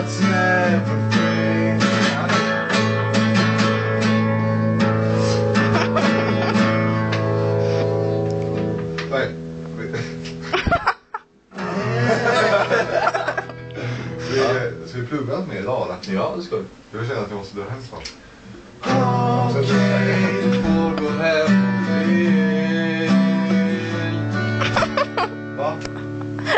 that's never free. Nej. Ska vi plugga allt mer idag eller? Ja, det ska vi. Jag känner att jag måste dra hem snart. Okej, får gå hem och vill. Va?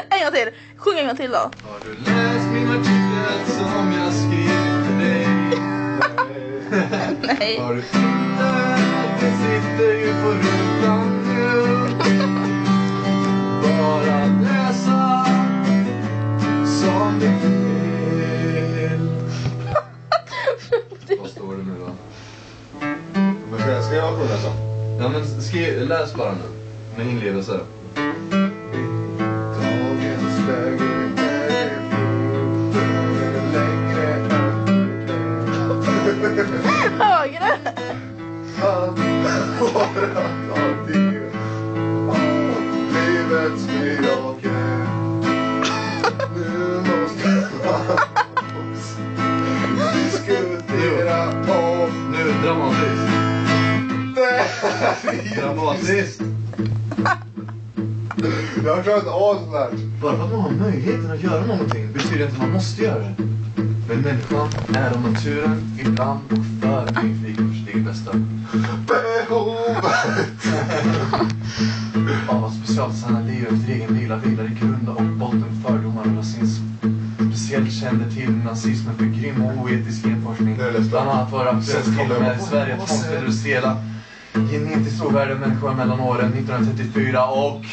En gång till. Sjung en gång till då. Har du läst min artikel som jag skrivit för dig? Nej. Har du inte att det sitter ju på rutan nu? Bara läsa som du vill. Vad står det nu då? Men ska jag sjunga så? Ja men läs bara nu. Med inlevelse. Dagens läge är längre än Högre. livets mirakel. Nu måste man diskutera om. Nu, dramatiskt. Dramatiskt. Jag har klarat av sånt här. Bara för att man har möjligheten att göra någonting betyder inte att man måste göra det. Men människan är av naturen ibland och för nyfiken för sitt eget bästa. Behovet. Av att specialsanna liv efter egen vila vilar i grund och botten fördomar och rasism. Speciellt kände till nazismen för grym och oetisk genforskning. Bland annat var aktuellt till och med i Sverige att tvångsterilisera genetiskt ovärda människor mellan åren 1934 och...